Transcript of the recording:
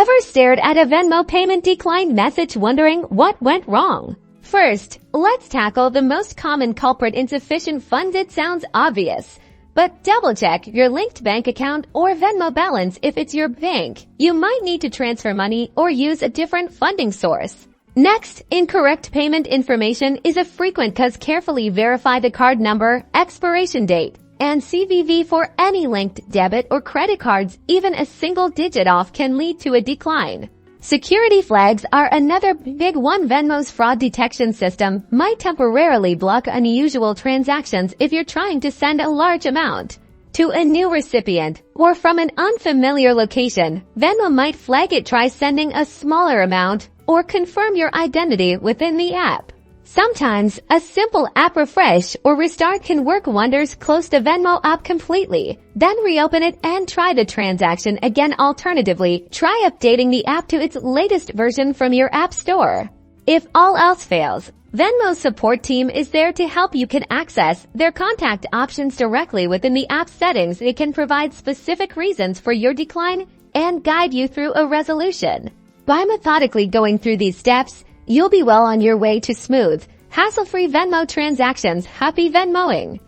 Ever stared at a Venmo payment decline message wondering what went wrong? First, let's tackle the most common culprit: insufficient funds. It sounds obvious, but double-check your linked bank account or Venmo balance. If it's your bank, you might need to transfer money or use a different funding source. Next, incorrect payment information is a frequent cause. Carefully verify the card number, expiration date, and CVV for any linked debit or credit cards. Even a single digit off can lead to a decline. Security flags are another big one. Venmo's fraud detection system might temporarily block unusual transactions if you're trying to send a large amount to a new recipient or from an unfamiliar location. Venmo might flag it. Try sending a smaller amount or confirm your identity within the app. Sometimes a simple app refresh or restart can work wonders. Close the Venmo app completely, then reopen it and try the transaction again. Alternatively, try updating the app to its latest version from your app store. If all else fails, Venmo's support team is there to help. You can access their contact options directly within the app settings. They can provide specific reasons for your decline and guide you through a resolution. By methodically going through these steps, you'll be well on your way to smooth, hassle-free Venmo transactions. Happy Venmoing!